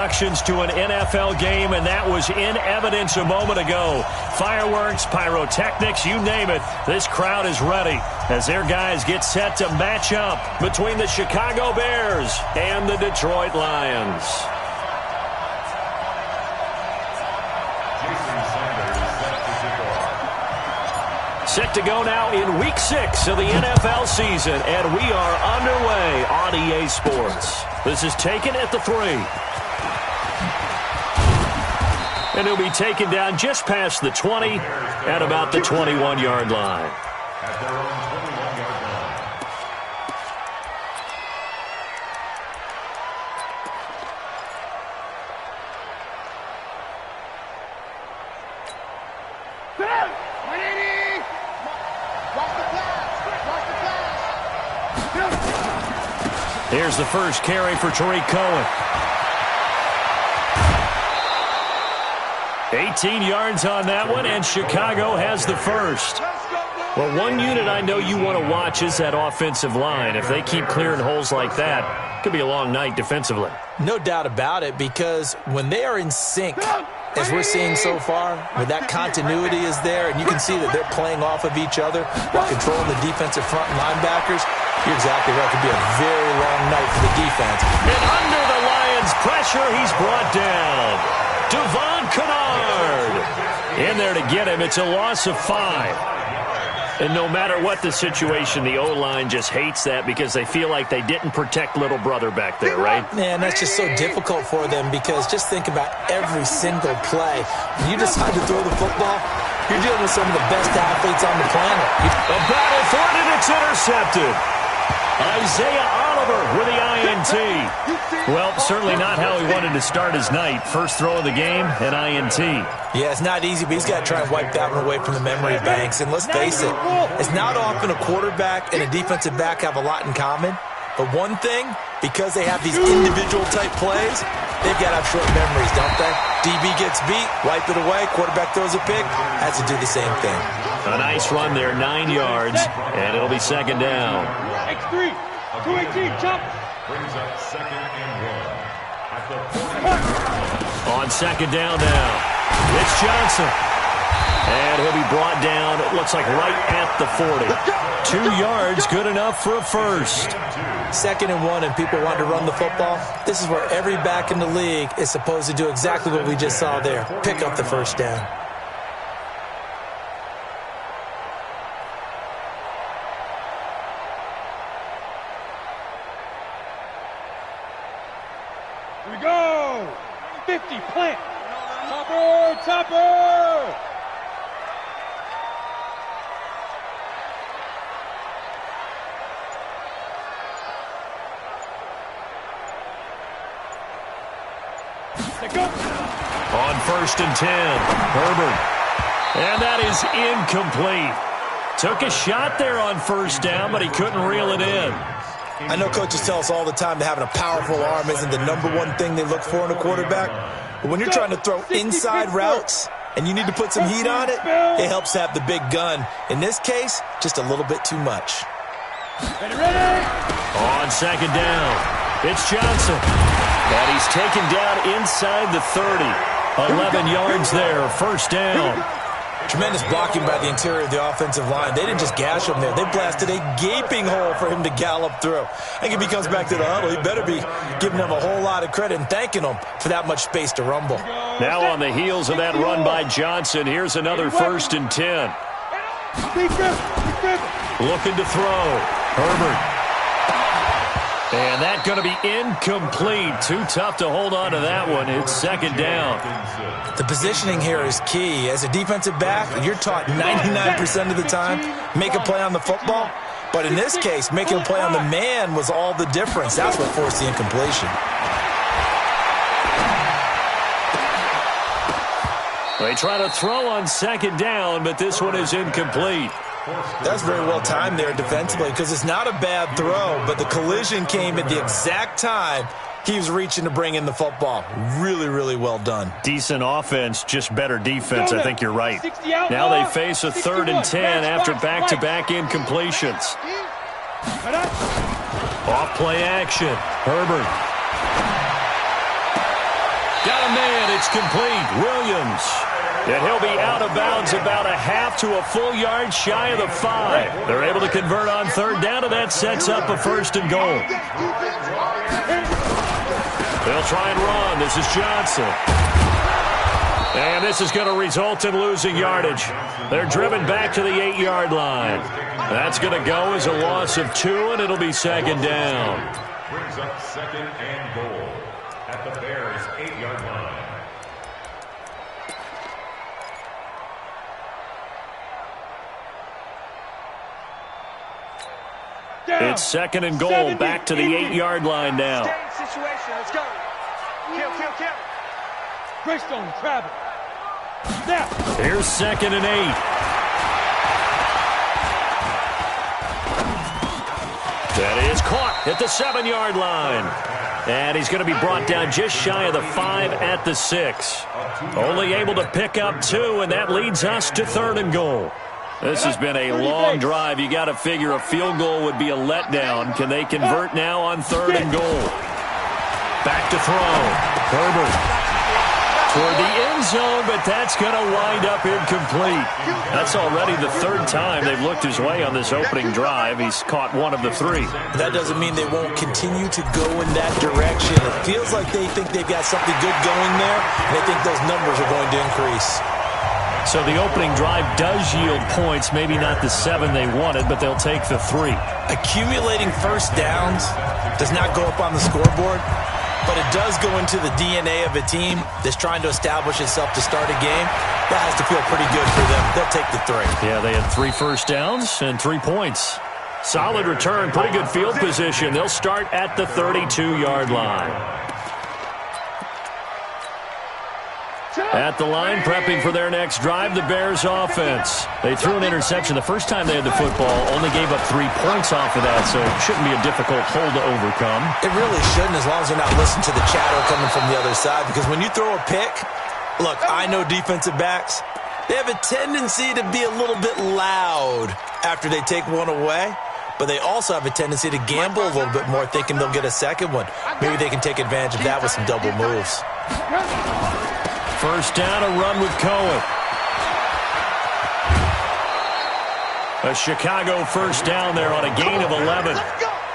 To an NFL game, and that was in evidence a moment ago. Fireworks, pyrotechnics, you name it. This crowd is ready as their guys get set to match up between the Chicago Bears and the Detroit Lions. Set to go now in Week 6 of the NFL season, and we are underway on EA Sports. This is taken at the 3. And he'll be taken down just past the 20 at about the 21-yard line. At their own 21-yard line. Here's the first carry for Tariq Cohen. 18 yards on that one, and Chicago has the first. Well, one unit I know you want to watch is that offensive line. If they keep clearing holes like that, it could be a long night defensively. No doubt about it, because when they are in sync, as we're seeing so far, where that continuity is there, and you can see that they're playing off of each other while controlling the defensive front and linebackers, you're exactly right. It could be a very long night for the defense. And under the Lions' pressure, he's brought down. Devon Kennard in there to get him. It's a loss of 5. And no matter what the situation, the O-line just hates that because they feel like they didn't protect little brother back there, right? Man, that's just so difficult for them because just think about every single play. When you decide to throw the football, you're dealing with some of the best athletes on the planet. A battle for it, and it's intercepted. Isaiah Oliver with the INT. Well, certainly not how he wanted to start his night. First throw of the game, an INT. Yeah, it's not easy, but he's got to try and wipe that one away from the memory banks. And let's face it, it's not often a quarterback and a defensive back have a lot in common. But one thing, because they have these individual type plays, they've got to have short memories, don't they? DB gets beat, wipe it away, quarterback throws a pick, has to do the same thing. A nice run there, 9 yards, and it'll be second down. X3, 218, jump. Brings up 2nd and 1. At the 40. On second down now, it's Johnson. And he'll be brought down, it looks like right at the 40. 2 yards, good enough for a first. 2nd and 1, and people want to run the football. This is where every back in the league is supposed to do exactly what we just saw there. Pick up the first down. Here we go. 50, plant. Topper, topper. Go. On 1st and 10, Herbert. And that is incomplete. Took a shot there on first down, but he couldn't reel it in. I know coaches tell us all the time that having a powerful arm isn't the #1 thing they look for in a quarterback. But when you're trying to throw inside routes and you need to put some heat on it, it helps to have the big gun. In this case, just a little bit too much. Ready. On second down, it's Johnson. And he's taken down inside the 30. 11 yards there, first down. Tremendous blocking by the interior of the offensive line. They didn't just gash him there. They blasted a gaping hole for him to gallop through. I think if he comes back to the huddle, he better be giving them a whole lot of credit and thanking them for that much space to rumble. Now on the heels of that run by Johnson, here's another 1st and 10. Looking to throw. Herbert. And that's going to be incomplete. Too tough to hold on to that one. It's second down. The positioning here is key. As a defensive back, you're taught 99% of the time, make a play on the football. But in this case, making a play on the man was all the difference. That's what forced the incompletion. They try to throw on second down, but this one is incomplete. That's very well timed there defensively because it's not a bad throw, but the collision came at the exact time he was reaching to bring in the football. Really, really well done. Decent offense, just better defense. I think you're right. Now they face a 3rd and 10 after back-to-back incompletions. Off play action. Herbert. Got a man. It's complete. Williams. And he'll be out of bounds about a half to a full yard shy of the 5. They're able to convert on third down, and that sets up a first and goal. They'll try and run. This is Johnson. And this is going to result in losing yardage. They're driven back to the 8-yard line. That's going to go as a loss of 2, and it'll be second down. Brings up second and goal at the Bears' 8-yard line. It's second and goal, back to the 8-yard line now. Situation, let's go. Kill. Greystone, travel. Snap. Here's second and 8. That is caught at the 7-yard line. And he's going to be brought down just shy of the 5 at the 6. Only able to pick up 2, and that leads us to third and goal. This has been a long drive. You got to figure a field goal would be a letdown. Can they convert now on third and goal? Back to throw. Herbert toward the end zone, but that's going to wind up incomplete. That's already the 3rd time they've looked his way on this opening drive. He's caught 1 of the 3. That doesn't mean they won't continue to go in that direction. It feels like they think they've got something good going there, and they think those numbers are going to increase. So the opening drive does yield points, maybe not the 7 they wanted, but they'll take the 3. Accumulating first downs does not go up on the scoreboard, but it does go into the DNA of a team that's trying to establish itself to start a game. That has to feel pretty good for them. They'll take the 3. Yeah, they had 3 first downs and 3 points. Solid return, pretty good field position. They'll start at the 32-yard line. At the line, prepping for their next drive, the Bears offense. They threw an interception the first time they had the football, only gave up 3 points off of that, so it shouldn't be a difficult hole to overcome. It really shouldn't, as long as they're not listening to the chatter coming from the other side, because when you throw a pick, look, I know defensive backs, they have a tendency to be a little bit loud after they take one away, but they also have a tendency to gamble a little bit more, thinking they'll get a second one. Maybe they can take advantage of that with some double moves. First down, a run with Cohen. A Chicago first down there on a gain of 11.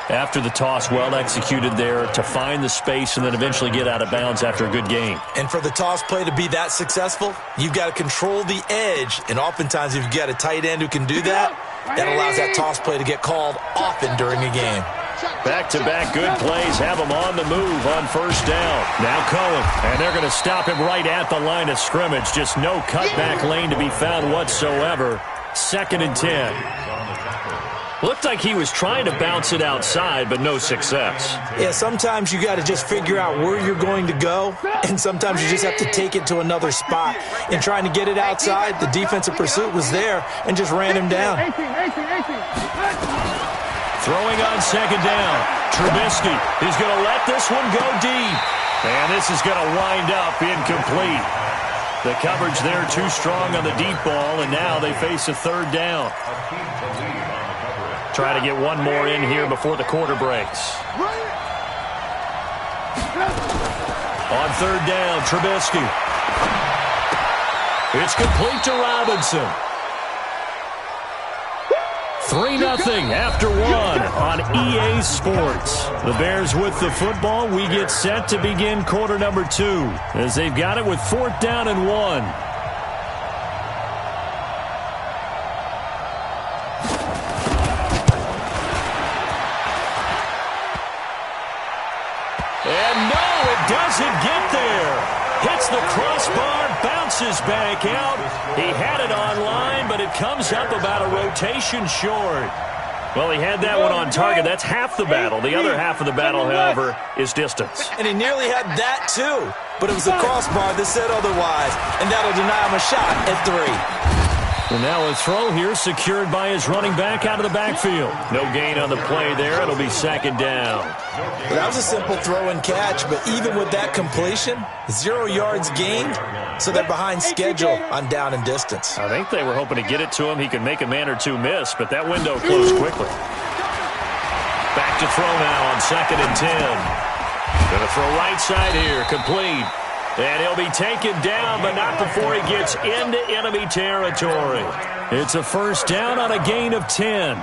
After the toss, well executed there to find the space and then eventually get out of bounds after a good gain. And for the toss play to be that successful, you've got to control the edge. And oftentimes, if you've got a tight end who can do that, that allows that toss play to get called often during a game. Back-to-back good plays have him on the move on first down. Now Cohen, and they're going to stop him right at the line of scrimmage. Just no cutback lane to be found whatsoever. Second and 10. Looked like he was trying to bounce it outside, but no success. Yeah, sometimes you got to just figure out where you're going to go, and sometimes you just have to take it to another spot. In trying to get it outside, the defensive pursuit was there and just ran him down. Throwing on second down. Trubisky is going to let this one go deep. And this is going to wind up incomplete. The coverage there too strong on the deep ball, and now they face a third down. Try to get one more in here before the quarter breaks. On third down, Trubisky. It's complete to Robinson. 3-0 after 1 on EA Sports. The Bears with the football. We get set to begin quarter number 2 as they've got it with 4th down and 1. And no, it doesn't get there. Hits the crossbar, bounces back out. He had it online, but it comes up about a rotation short. Well, he had that one on target. That's half the battle. The other half of the battle, however, is distance. And he nearly had that, too. But it was the crossbar that said otherwise, and that'll deny him a shot at 3. And now a throw here secured by his running back out of the backfield. No gain on the play there. It'll be second down. Well, that was a simple throw and catch, but even with that completion, 0 yards gained, so they're behind schedule on down and distance. I think they were hoping to get it to him. He could make a man or two miss, but that window closed quickly. Back to throw now on second and 10. Going to throw right side here, complete. And he'll be taken down, but not before he gets into enemy territory. It's a first down on a gain of 10.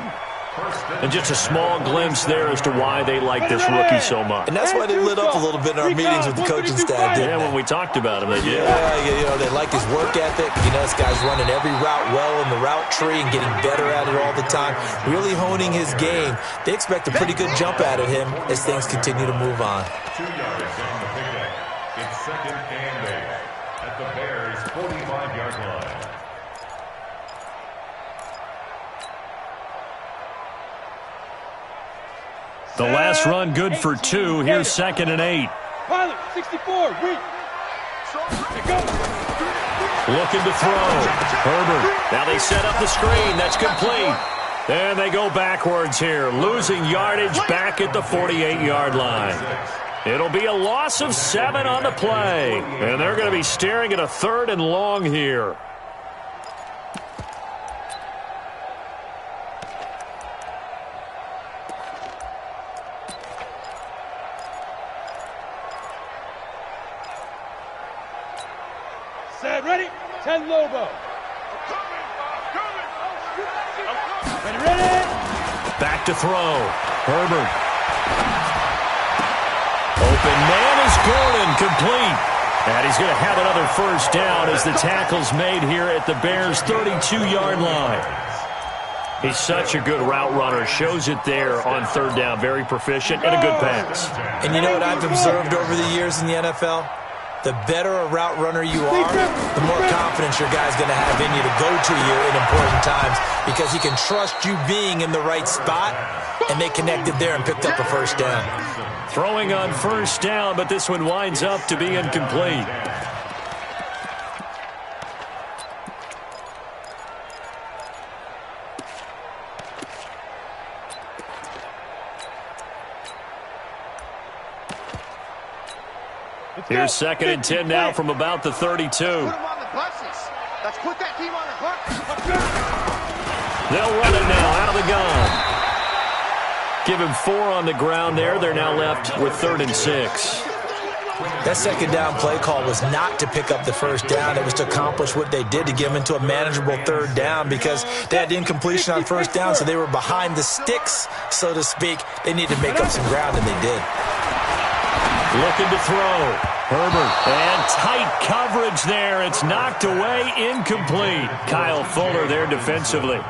And just a small glimpse there as to why they like this rookie so much. And that's why they lit up a little bit in our meetings with the coaching staff, didn't they? When we talked about him, they did. Yeah, they like his work ethic. This guy's running every route well in the route tree and getting better at it all the time, really honing his game. They expect a pretty good jump out of him as things continue to move on. 2 yards on the pickup. It's second and 8 at the Bears' 45-yard line. The last run good for 2. Here's second and 8. Pilot, 64, reach. Looking to throw. Herbert. Now they set up the screen. That's complete. And they go backwards here, losing yardage back at the 48-yard line. It'll be a loss of 7 on the play. And they're going to be staring at a 3rd and long here. Set, ready? 10 Lobo. Ready? Back to throw. Herbert. Open man is Gordon, complete. And he's going to have another first down as the tackle's made here at the Bears' 32-yard line. He's such a good route runner. Shows it there on 3rd down. Very proficient and a good pass. And you know what I've observed over the years in the NFL? The better a route runner you are, the more confidence your guy's going to have in you to go to you in important times because he can trust you being in the right spot, and they connected there and picked up a first down. Throwing on first down, but this one winds up to be incomplete. Here's second and 10 now from about the 32. Put them on the buses. Let's put that team on the bus. They'll run it now out of the gun. Give him 4 on the ground there. They're now left with 3rd and 6. That second down play call was not to pick up the first down. It was to accomplish what they did, to get them into a manageable 3rd down because they had incompletion on first down, so they were behind the sticks, so to speak. They needed to make up some ground, and they did. Looking to throw. Herbert. And tight coverage there. It's knocked away, incomplete. Kyle Fuller there defensively.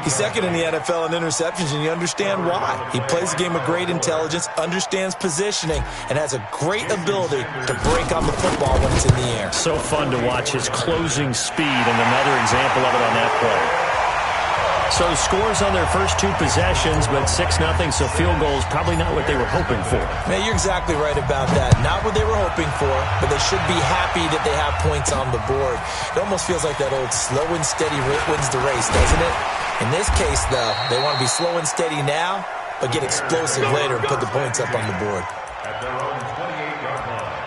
He's second in the NFL in interceptions, and you understand why. He plays a game of great intelligence, understands positioning, and has a great ability to break on the football when it's in the air. So fun to watch his closing speed, and another example of it on that play. So scores on their first 2 possessions, but 6-0, so field goals probably not what they were hoping for. Man, you're exactly right about that. Not what they were hoping for, but they should be happy that they have points on the board. It almost feels like that old slow and steady wins the race, doesn't it? In this case, though, they want to be slow and steady now, but get explosive later and put the points up on the board. At their own 28-yard line.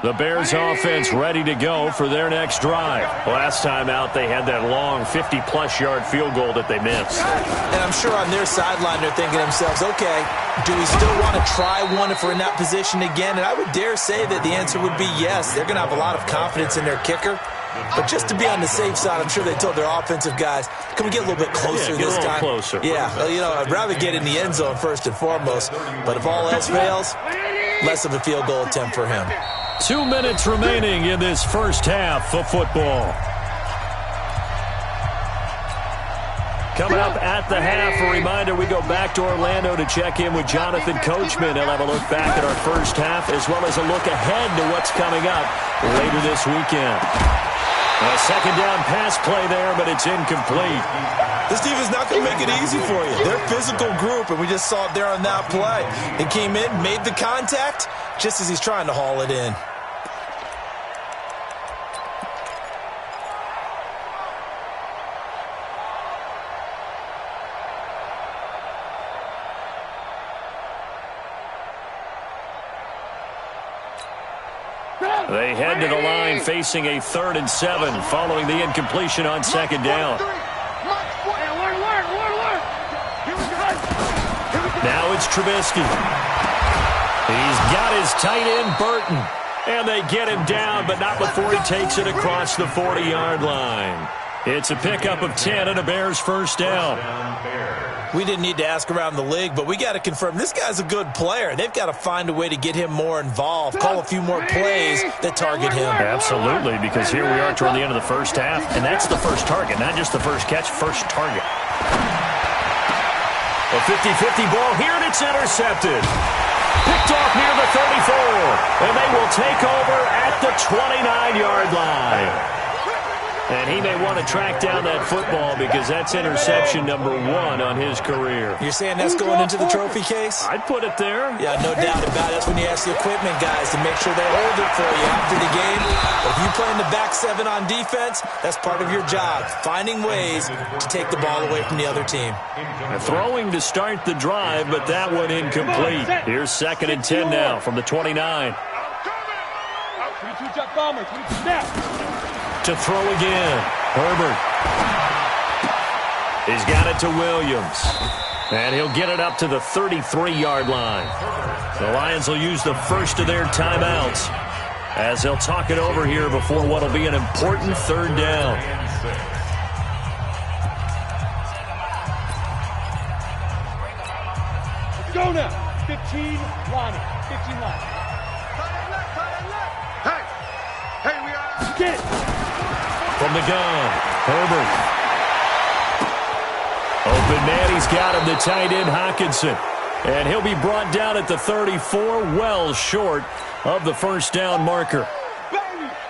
The Bears offense ready to go for their next drive. Last time out, they had that long 50-plus yard field goal that they missed. And I'm sure on their sideline they're thinking to themselves, okay, do we still want to try one if we're in that position again? And I would dare say that the answer would be yes. They're going to have a lot of confidence in their kicker. But just to be on the safe side, I'm sure they told their offensive guys, can we get a little bit closer this time? Closer. Yeah, well, I'd rather get in the end zone first and foremost. But if all else fails, less of a field goal attempt for him. 2 minutes remaining in this first half of football. Coming up at the half, a reminder, we go back to Orlando to check in with Jonathan Coachman. He'll have a look back at our first half as well as a look ahead to what's coming up later this weekend. A second down pass play there, but it's incomplete. This defense is not going to make it easy for you. They're a physical group, and we just saw it there on that play. He came in, made the contact, just as he's trying to haul it in. They head to the line facing a 3rd and 7 following the incompletion on 2nd down. Now it's Trubisky. He's got his tight end, Burton. And they get him down, but not before he takes it across the 40-yard line. It's a pickup of 10 and a Bears first down. We didn't need to ask around the league, but we got to confirm this guy's a good player. They've got to find a way to get him more involved, call a few more plays that target him. Absolutely, because here we are toward the end of the first half, and that's the first target, not just the first catch, first target. A 50-50 ball here, and it's intercepted. Picked off near the 34, and they will take over at the 29-yard line. And he may want to track down that football because that's interception number 1 on his career. You're saying that's going into the trophy case? I'd put it there. Yeah, no doubt about it. That's when you ask the equipment guys to make sure they hold it for you after the game. But if you play in the back 7 on defense, that's part of your job, finding ways to take the ball away from the other team. Throwing to start the drive, but that one incomplete. Here's 2nd and 10 now from the 29. 22 Jet Bomber, 22 snap. To throw again. Herbert. He's got it to Williams. And he'll get it up to the 33-yard line. The Lions will use the first of their timeouts as they'll talk it over here before what will be an important 3rd down. Let's go now. 15 line. 15 line. Hey, we are. Get it. From the gun, Herbert. Open man, he's got him, the tight end, Hockenson. And he'll be brought down at the 34, well short of the first down marker.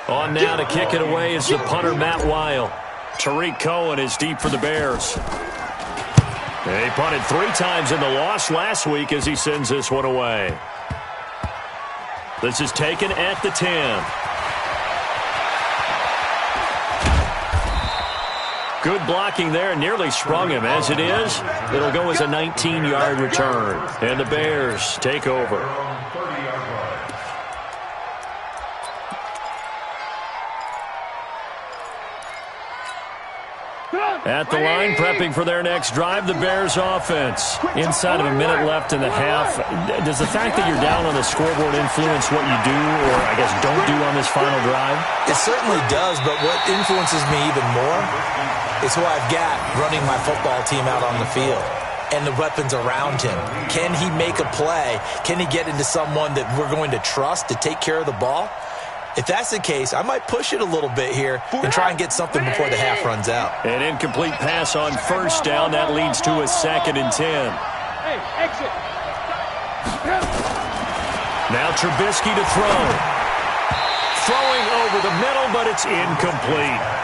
On now to kick it away is the punter, Matt Weil. Tariq Cohen is deep for the Bears. He punted 3 times in the loss last week as he sends this one away. This is taken at the 10. Good blocking there, nearly sprung him. As it is, it'll go as a 19-yard return. And the Bears take over. At the line, prepping for their next drive, the Bears offense. Inside of a minute left in the half. Does the fact that you're down on the scoreboard influence what you do, or I guess don't do on this final drive? It certainly does, but what influences me even more is who I've got running my football team out on the field and the weapons around him. Can he make a play? Can he get into someone that we're going to trust to take care of the ball? If that's the case, I might push it a little bit here and try and get something before the half runs out. An incomplete pass on first down. That leads to a 2nd and 10. Hey, exit. Now Trubisky to throw. Throwing over the middle, but it's incomplete.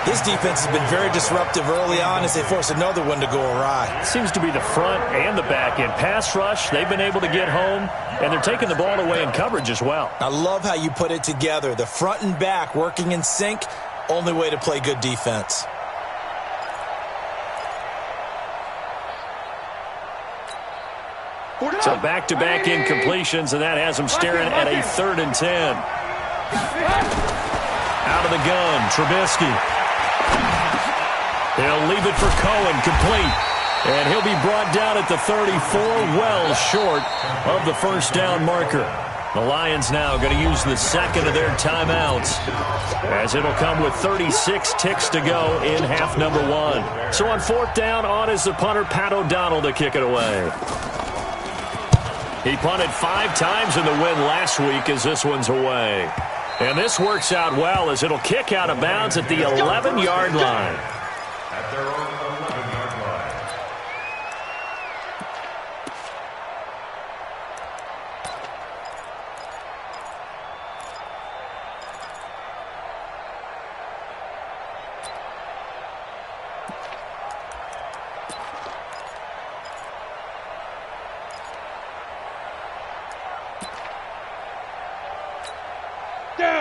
This defense has been very disruptive early on as they force another one to go awry. Seems to be the front and the back end. Pass rush, they've been able to get home, and they're taking the ball away in coverage as well. I love how you put it together. The front and back working in sync, only way to play good defense. So back-to-back incompletions, and that has them staring at a 3rd and 10. Out of the gun, Trubisky. He'll leave it for Cohen, complete. And he'll be brought down at the 34, well short of the first down marker. The Lions now going to use the 2nd of their timeouts, as it'll come with 36 ticks to go in half number 1. So on 4th down, on is the punter, Pat O'Donnell, to kick it away. He punted 5 times in the win last week as this one's away. And this works out well as it'll kick out of bounds at the 11-yard line. At their own 11-yard line.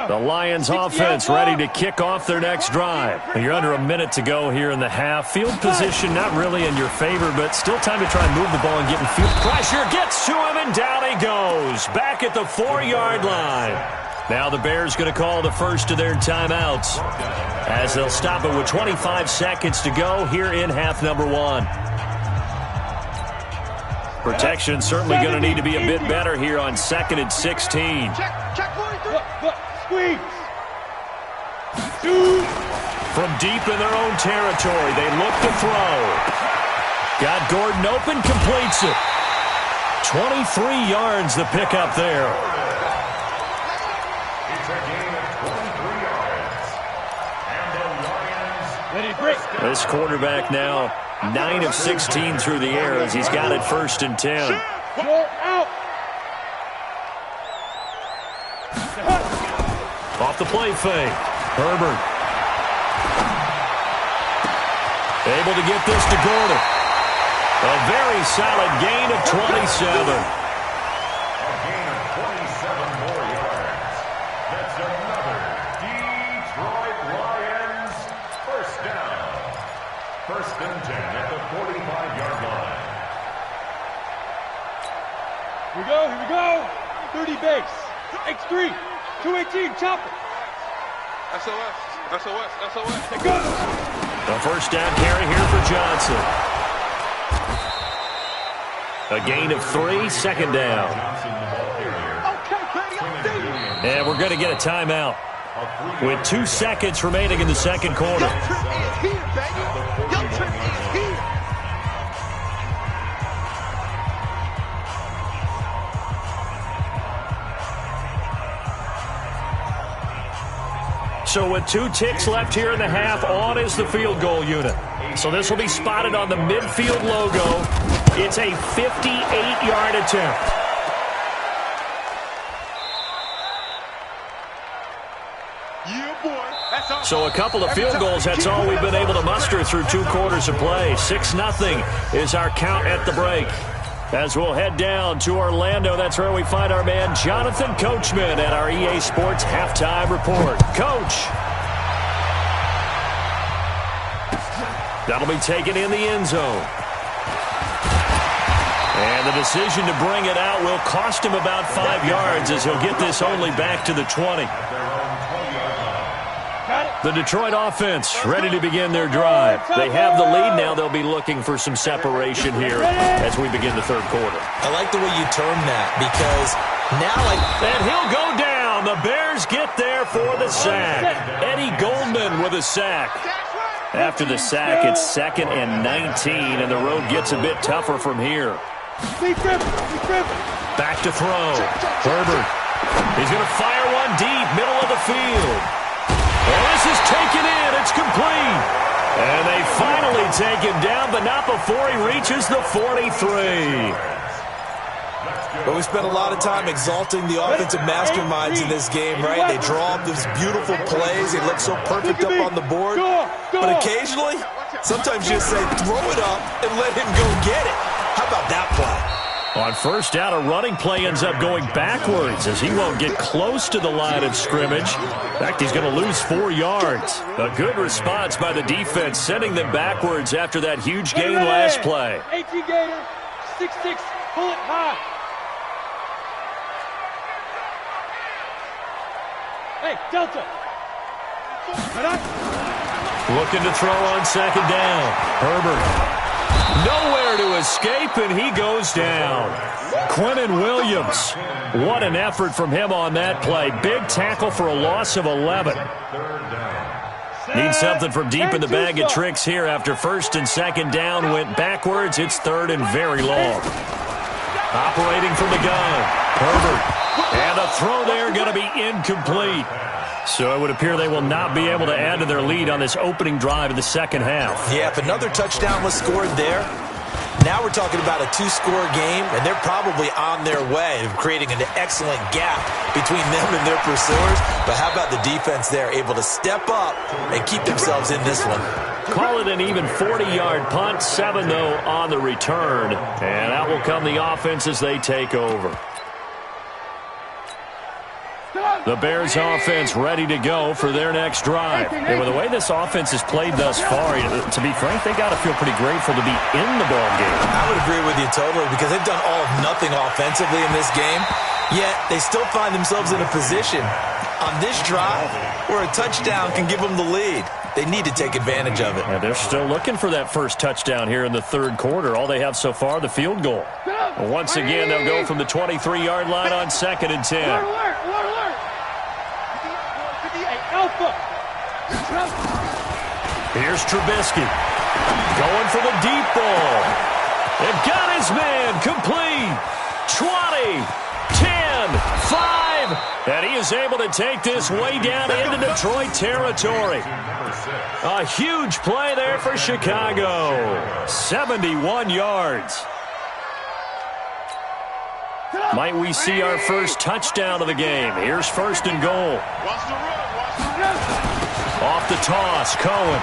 The Lions offense ready to kick off their next drive. You're under a minute to go here in the half. Field position not really in your favor, but still time to try and move the ball and get in field. Pressure gets to him, and down he goes. Back at the 4-yard line. Now the Bears going to call the first of their timeouts as they'll stop it with 25 seconds to go here in half number one. Protection certainly going to need to be a bit better here on 2nd and 16. Check 43. Squeeze. From deep in their own territory, they look to throw. Got Gordon open, completes it. 23 yards the pickup there. It's a gain of 23 yards. And the Lions. Ready, break. This quarterback now 9 of 16 through the air as he's got it 1st and 10. You're out. Off the play fake. Herbert. Able to get this to Gordon. A very solid gain of 27. A gain of 27 more yards. That's another Detroit Lions first down. 1st and 10 at the 45-yard line. Here we go. 30 base. X3. 218, chopper. SOS. They go. A first down carry here for Johnson. A gain of 3, 2nd down. Johnson, the ball carrier. And we're going to get a timeout with 2 seconds remaining in the second quarter. Your trip is here, baby. Your trip is here. So with 2 ticks left here in the half, on is the field goal unit. So this will be spotted on the midfield logo. It's a 58-yard attempt. Yeah, boy. That's all. So a couple of field goals, that's all we've been able to muster through 2 quarters of play. 6-0 is our count at the break. As we'll head down to Orlando, that's where we find our man Jonathan Coachman at our EA Sports Halftime Report. Coach. That'll be taken in the end zone. And the decision to bring it out will cost him about 5 yards as he'll get this only back to the 20. The Detroit offense ready to begin their drive. They have the lead now. They'll be looking for some separation here as we begin the third quarter. I like the way you term that because now And he'll go down. The Bears get there for the sack. Eddie Goldman with a sack. After the sack, it's 2nd and 19, and the road gets a bit tougher from here. Back to throw. Herbert. He's going to fire one deep, middle of the field. And this is taken in. It's complete. And they finally take him down, but not before he reaches the 43. But we spent a lot of time exalting the offensive masterminds in this game, right? They draw up these beautiful plays. They look so perfect up on the board. But occasionally, sometimes you just say, throw it up and let him go get it. How about that play? On first down, a running play ends up going backwards as he won't get close to the line of scrimmage. In fact, he's going to lose 4 yards. A good response by the defense, sending them backwards after that huge gain last play. 18 Gator, 6'6", pull it high. Hey, Delta. Looking to throw on 2nd down. Herbert. Nowhere to escape, and he goes down. Quinnen Williams. What an effort from him on that play. Big tackle for a loss of 11. Need something from deep in the bag of tricks here after 1st and 2nd down went backwards. It's 3rd and very long. Operating from the gun. Herbert. And a throw there going to be incomplete. So it would appear they will not be able to add to their lead on this opening drive of the second half. Yeah, if another touchdown was scored there, now we're talking about a 2-score game, and they're probably on their way of creating an excellent gap between them and their pursuers. But how about the defense there, able to step up and keep themselves in this one? Call it an even 40-yard punt, 7, though, on the return. And out will come the offense as they take over. The Bears offense ready to go for their next drive. And with the way this offense has played thus far, to be frank, they got to feel pretty grateful to be in the ball game. I would agree with you totally because they've done all of nothing offensively in this game, yet they still find themselves in a position on this drive where a touchdown can give them the lead. They need to take advantage of it. Yeah, they're still looking for that first touchdown here in the third quarter. All they have so far, the field goal. And once again, they'll go from the 23-yard line on 2nd and 10. Alert! Alpha! Here's Trubisky. Going for the deep ball. And got his man complete. 20, 10, 5. And he is able to take this way down into Detroit territory. A huge play there for Chicago. 71 yards. Might we see our first touchdown of the game? Here's 1st and goal. Off the toss, Cohen.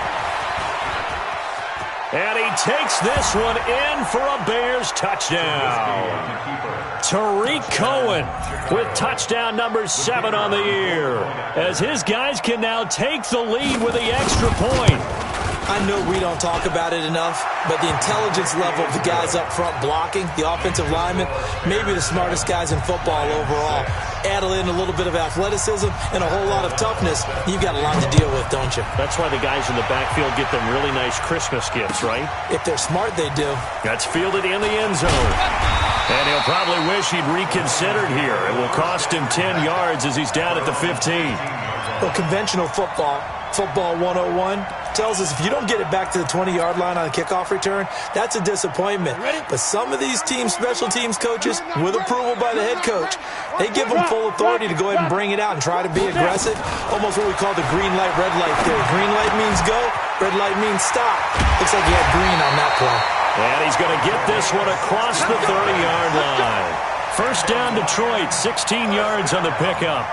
And he takes this one in for a Bears touchdown. Tariq Cohen with touchdown number 7 on the year, as his guys can now take the lead with the extra point. I know we don't talk about it enough, but the intelligence level of the guys up front blocking, the offensive linemen, maybe the smartest guys in football overall. Add in a little bit of athleticism and a whole lot of toughness, you've got a lot to deal with, don't you? That's why the guys in the backfield get them really nice Christmas gifts, right? If they're smart, they do. That's fielded in the end zone. And he'll probably wish he'd reconsidered here. It will cost him 10 yards as he's down at the 15. Well, conventional football 101, tells us if you don't get it back to the 20-yard line on a kickoff return, that's a disappointment. But some of these special teams coaches, with approval by the head coach, they give them full authority to go ahead and bring it out and try to be aggressive. Almost what we call the green light, red light theory. Green light means go, red light means stop. Looks like he had green on that play. And he's going to get this one across the 30-yard line. First down, Detroit, 16 yards on the pickup.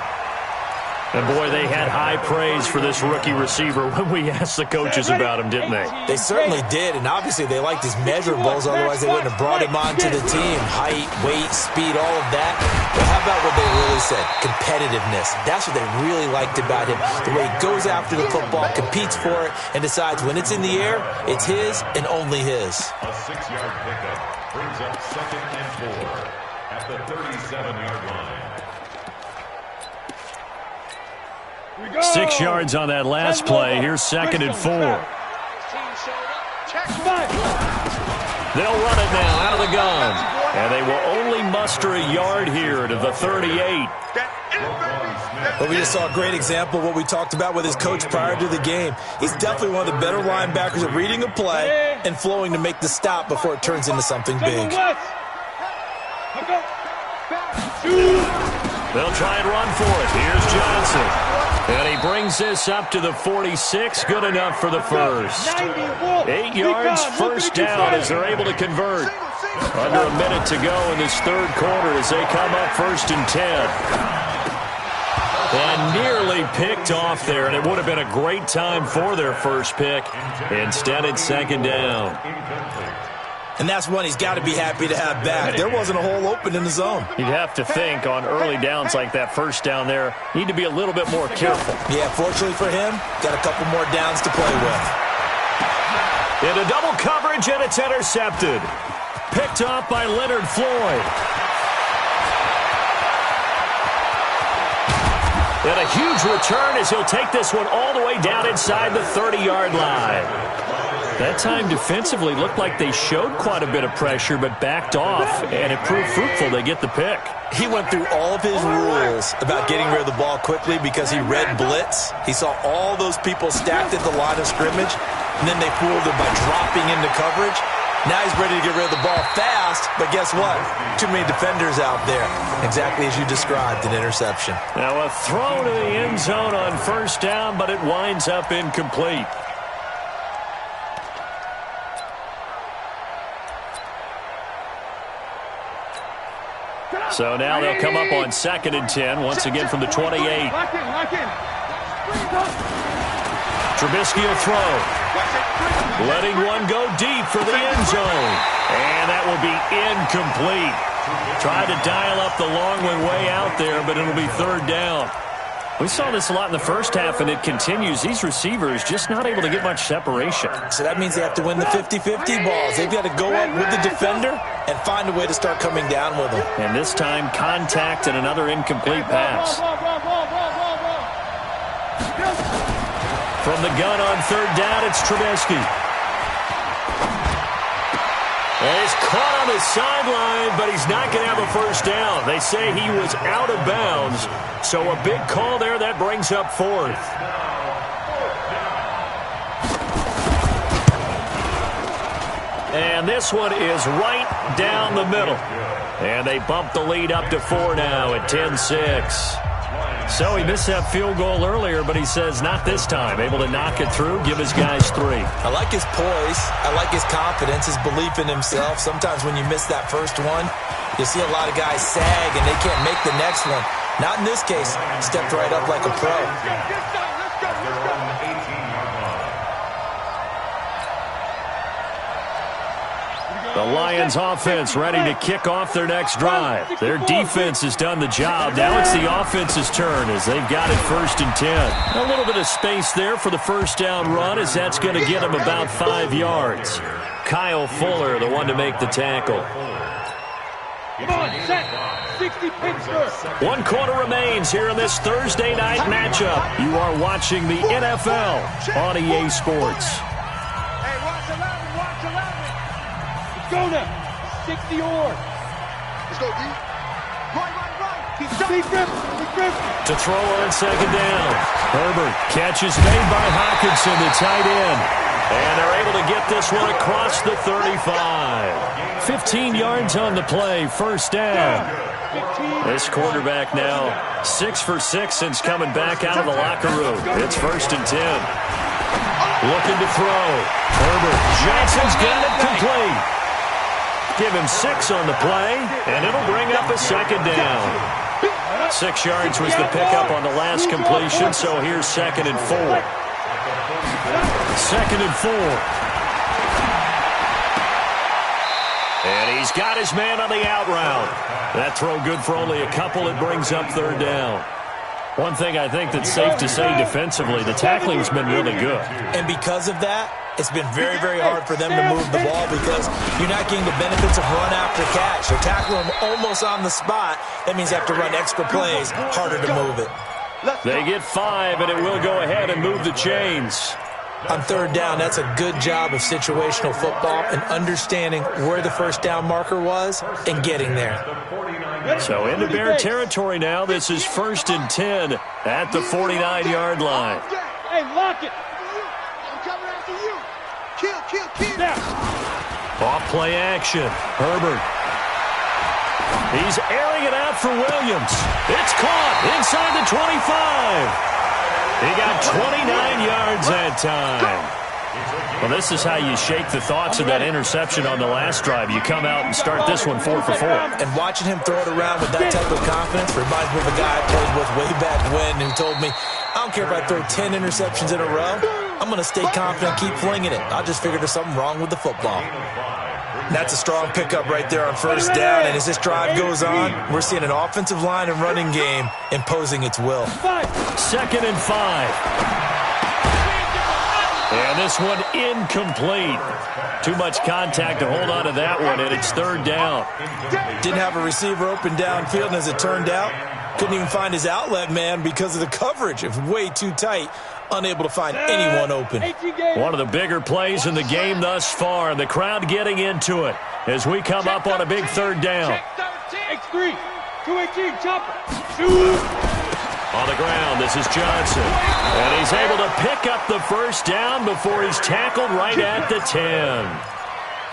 And, boy, they had high praise for this rookie receiver when we asked the coaches about him, didn't they? They certainly did, and obviously they liked his measurables. Otherwise, they wouldn't have brought him onto the team. Height, weight, speed, all of that. But how about what they really said? Competitiveness. That's what they really liked about him. The way he goes after the football, competes for it, and decides when it's in the air, it's his and only his. A 6-yard pickup brings up 2nd and 4 at the 37-yard line. 6 yards on that last play. Here's 2nd and 4. They'll run it now out of the gun. And they will only muster a yard here to the 38. But we just saw a great example of what we talked about with his coach prior to the game. He's definitely one of the better linebackers at reading a play and flowing to make the stop before it turns into something big. They'll try and run for it. Here's Johnson. And he brings this up to the 46. Good enough for the first. 8 yards, first down as they're able to convert. Under a minute to go in this third quarter as they come up 1st and 10. And nearly picked off there, and it would have been a great time for their first pick. Instead, it's 2nd down. And that's one he's got to be happy to have back. There wasn't a hole open in the zone. You'd have to think on early downs like that first down there, need to be a little bit more careful. Yeah, fortunately for him, got a couple more downs to play with. Into double coverage, and it's intercepted. Picked off by Leonard Floyd. And a huge return as he'll take this one all the way down inside the 30-yard line. That time defensively looked like they showed quite a bit of pressure but backed off, and it proved fruitful. They get the pick. He went through all of his rules about getting rid of the ball quickly because he read blitz. He saw all those people stacked at the line of scrimmage, and then they fooled him by dropping into coverage. Now he's ready to get rid of the ball fast, but guess what? Too many defenders out there. Exactly as you described, an interception. Now a throw to the end zone on first down, but it winds up incomplete. So now they'll come up on 2nd and 10, once again from the 28. Trubisky will throw. Letting one go deep for the end zone. And that will be incomplete. Tried to dial up the long one way out there, but it'll be 3rd down. We saw this a lot in the first half, and it continues. These receivers just not able to get much separation. So that means they have to win the 50-50 balls. They've got to go up with the defender and find a way to start coming down with them. And this time, contact and another incomplete pass. From the gun on third down, it's Trubisky. And he's caught on the sideline, but he's not going to have a first down. They say he was out of bounds, so a big call there. That brings up fourth. And this one is right down the middle. And they bump the lead up to 4 now at 10-6. So he missed that field goal earlier, but he says not this time. Able to knock it through, give his guys 3. I like his poise. I like his confidence, his belief in himself. Sometimes when you miss that first one, you see a lot of guys sag and they can't make the next one. Not in this case. Stepped right up like a pro. The Lions offense ready to kick off their next drive. Their defense has done the job. Now it's the offense's turn as they've got it 1st and 10. A little bit of space there for the first down run as that's going to get them about 5 yards. Kyle Fuller, the one to make the tackle. Come on, set. 60 Pittsburgh. 1 quarter remains here in this Thursday night matchup. You are watching the NFL on EA Sports. Go now. 60 or. Let's go, D. Right. Keep Big rip. To throw on second down. Herbert, catch is made by Hockenson, the tight end. And they're able to get this one across the 35. 15 yards on the play, first down. This quarterback now 6 for 6 since coming back out of the locker room. It's 1st and 10. Looking to throw. Herbert, Johnson's got it complete. Give him 6 on the play, and it'll bring up a second down. 6 yards was the pickup on the last completion, so here's 2nd and 4. 2nd and 4. And he's got his man on the out route. That throw good for only a couple. It brings up 3rd down. One thing I think that's safe to say defensively, the tackling's been really good. And because of that, it's been very, very hard for them to move the ball because you're not getting the benefits of run after catch. They're tackling them almost on the spot. That means they have to run extra plays, harder to move it. They get 5, and it will go ahead and move the chains. On 3rd down, that's a good job of situational football and understanding where the first down marker was and getting there. So into Bear territory now. This is 1st and 10 at the 49-yard line. Hey, lock it. I'm coming after you. Kill. Now. Off play action. Herbert. He's airing it out for Williams. It's caught inside the 25. He got 29 yards that time. Well, this is how you shake the thoughts of that interception on the last drive. You come out and start this one 4 for 4. And watching him throw it around with that type of confidence reminds me of a guy I played with way back when who told me, I don't care if I throw 10 interceptions in a row. I'm going to stay confident, keep flinging it. I just figured there's something wrong with the football. And that's a strong pickup right there on 1st down. And as this drive goes on, we're seeing an offensive line and running game imposing its will. 2nd and 5. And this one incomplete. Too much contact to hold on to that one, and it's 3rd down. Didn't have a receiver open downfield, and as it turned out, couldn't even find his outlet man because of the coverage. It was way too tight, unable to find anyone open. One of the bigger plays in the game thus far, and the crowd getting into it as we come up on a big 3rd down. X3, 218, chopper. Shoot. On the ground, this is Johnson. And he's able to pick up the first down before he's tackled right at the 10.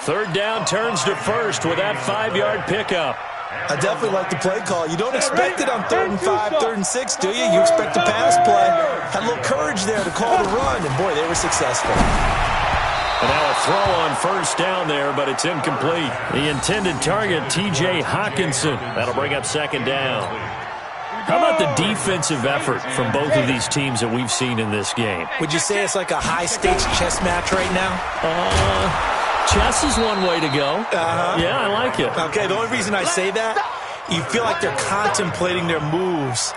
3rd down turns to 1st with that 5-yard pickup. I definitely like the play call. You don't expect it on 3rd and 5, 3rd and 6, do you? You expect a pass play. Had a little courage there to call the run, and boy, they were successful. And now a throw on 1st down there, but it's incomplete. The intended target, T.J. Hockenson. That'll bring up 2nd down. How about the defensive effort from both of these teams that we've seen in this game? Would you say it's like a high-stakes chess match right now? Chess is one way to go. Yeah, I like it. Okay, the only reason I say that, you feel like they're contemplating their moves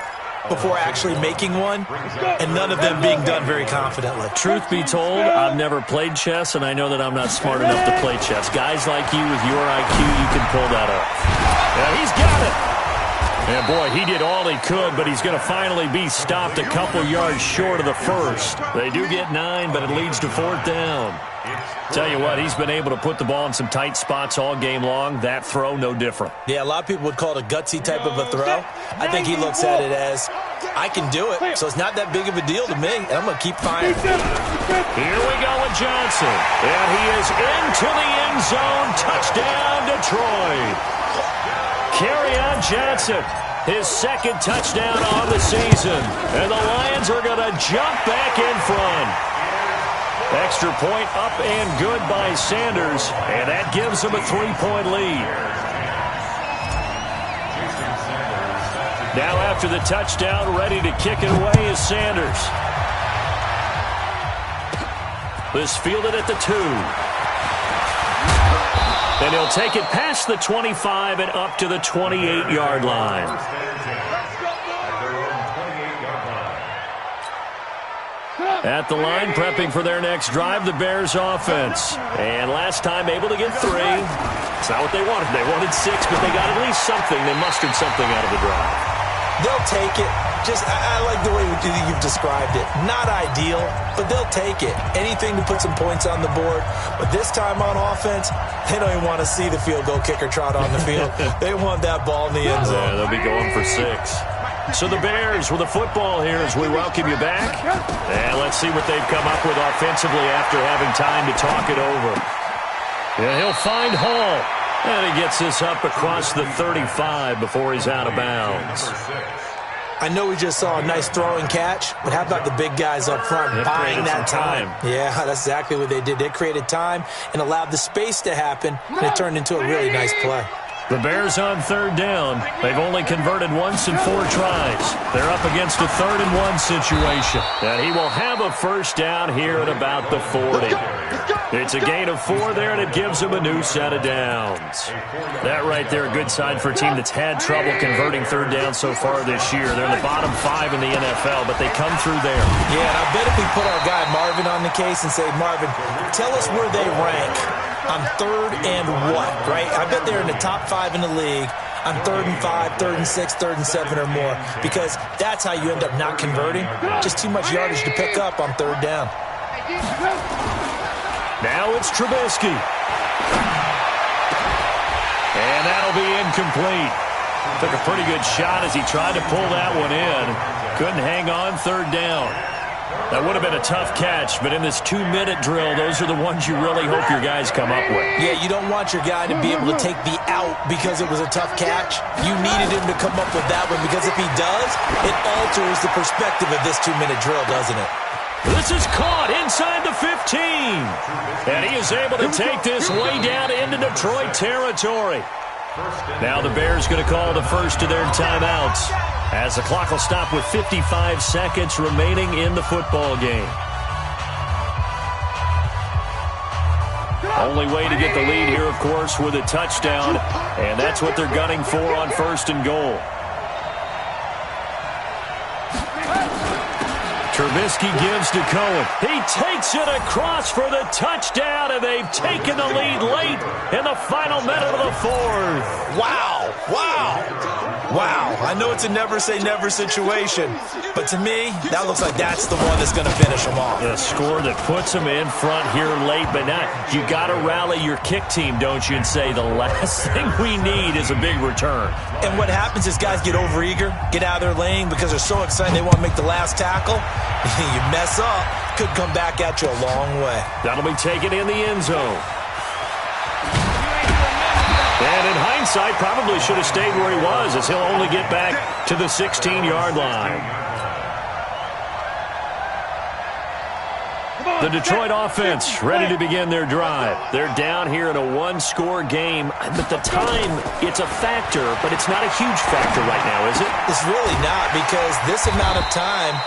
before actually making one, and none of them being done very confidently. Truth be told, I've never played chess, and I know that I'm not smart enough to play chess. Guys like you with your IQ, you can pull that off. Yeah, he's got it. And, boy, he did all he could, but he's going to finally be stopped a couple yards short of the first. They do get 9, but it leads to 4th down. Tell you what, he's been able to put the ball in some tight spots all game long. That throw, no different. Yeah, a lot of people would call it a gutsy type of a throw. I think he looks at it as, I can do it, so it's not that big of a deal to me, and I'm going to keep firing. Here we go with Johnson. And he is into the end zone. Touchdown, Detroit. Kerryon Johnson, his 2nd touchdown on the season. And the Lions are going to jump back in front. Extra point up and good by Sanders, and that gives them a 3-point lead. Now after the touchdown, ready to kick it away is Sanders. This fielded at the 2. And he'll take it past the 25 and up to the 28-yard line. At the line, prepping for their next drive, the Bears offense. And last time able to get 3. It's not what they wanted. They wanted 6, but they got at least something. They mustered something out of the drive. They'll take it. I like the way you've described it. Not ideal, but they'll take it. Anything to put some points on the board. But this time on offense, they don't even want to see the field goal kicker trot on the field. They want that ball in the end zone. Yeah, they'll be going for 6. So the Bears with the football here as we welcome you back. And let's see what they've come up with offensively after having time to talk it over. Yeah, he'll find Hall. And he gets this up across the 35 before he's out of bounds. I know we just saw a nice throwing catch, but how about the big guys up front buying that time? Yeah, that's exactly what they did. They created time and allowed the space to happen, and it turned into a really nice play. The Bears on 3rd down. They've only converted once in 4 tries. They're up against a 3rd and 1 situation. And he will have a 1st down here at about the 40. It's a gain of 4 there, and it gives him a new set of downs. That right there, a good sign for a team that's had trouble converting 3rd down so far this year. They're in the bottom 5 in the NFL, but they come through there. Yeah, and I bet if we put our guy Marvin on the case and say, Marvin, tell us where they rank on 3rd and what, right? I bet they're in the top 5 in the league on 3rd and 5, 3rd and 6, 3rd and 7 or more, because that's how you end up not converting. Just too much yardage to pick up on 3rd down. Now it's Trubisky. And that'll be incomplete. Took a pretty good shot as he tried to pull that one in. Couldn't hang on 3rd down. That would have been a tough catch, but in this 2-minute drill, those are the ones you really hope your guys come up with. Yeah, you don't want your guy to be able to take the out because it was a tough catch. You needed him to come up with that one, because if he does, it alters the perspective of this 2-minute drill, doesn't it? This is caught inside the 15. And he is able to take this way down into Detroit territory. Now the Bears going to call the first of their timeouts, as the clock will stop with 55 seconds remaining in the football game. Only way to get the lead here, of course, with a touchdown, and that's what they're gunning for on 1st and goal. Trubisky gives to Cohen. He takes it across for the touchdown, and they've taken the lead late in the final minute of the 4th. Wow. Wow. I know it's a never-say-never situation, but to me, that looks like that's the one that's going to finish them off. The score that puts them in front here late, but not. You got to rally your kick team, don't you, and say the last thing we need is a big return. And what happens is guys get overeager, get out of their lane because they're so excited they want to make the last tackle. You mess up, could come back at you a long way. That'll be taken in the end zone. And in hindsight, probably should have stayed where he was, as he'll only get back to the 16-yard line. The Detroit offense ready to begin their drive. They're down here in a 1-score game, but the time, it's a factor, but it's not a huge factor right now, is it? It's really not, because this amount of time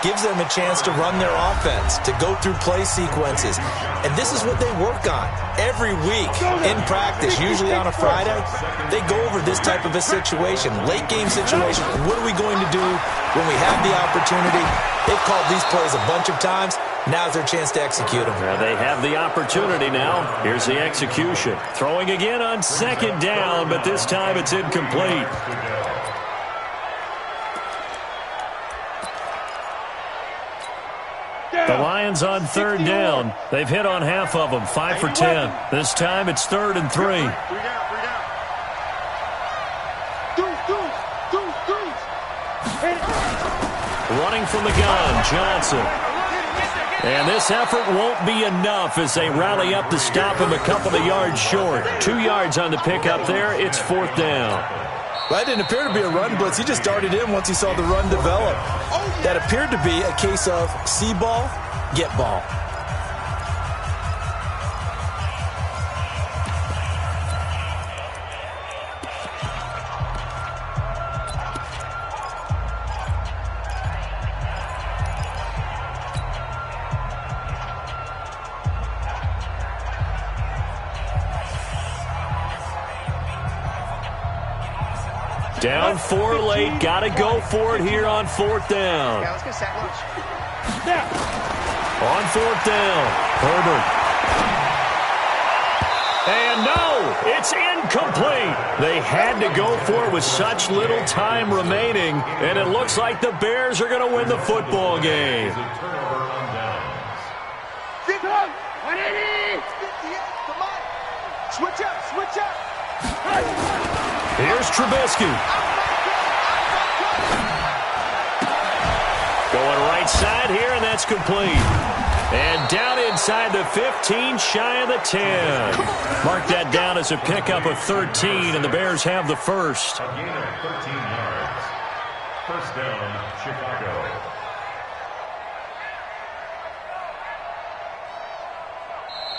gives them a chance to run their offense, to go through play sequences. And this is what they work on every week in practice, usually on a Friday. They go over this type of a situation, late game situation. What are we going to do when we have the opportunity? They've called these plays a bunch of times. Now's their chance to execute them. Well, they have the opportunity now. Here's the execution. Throwing again on 2nd down, but this time it's incomplete. hands on third down. They've hit on half of them, 5 for 10. This time it's 3rd and 3. 3 down. Running from the gun, Johnson. And this effort won't be enough as they rally up to stop him a couple of yards short. 2 yards on the pickup there. It's 4th down. That didn't appear to be a run blitz. He just darted in once he saw the run develop. That appeared to be a case of see ball, get ball. Down 4 late. Got to go for it here on 4th down. Yeah, let's get sack lunch. On 4th down, Herbert. And no, it's incomplete. They had to go for it with such little time remaining, and it looks like the Bears are going to win the football game. Turnover on downs. 180. Come on. Switch up. Here's Trubisky. Going right side here, and that's complete. And down inside the 15, shy of the 10. Mark that down as a pickup of 13, and the Bears have the first. A gain of 13 yards. First down, Chicago.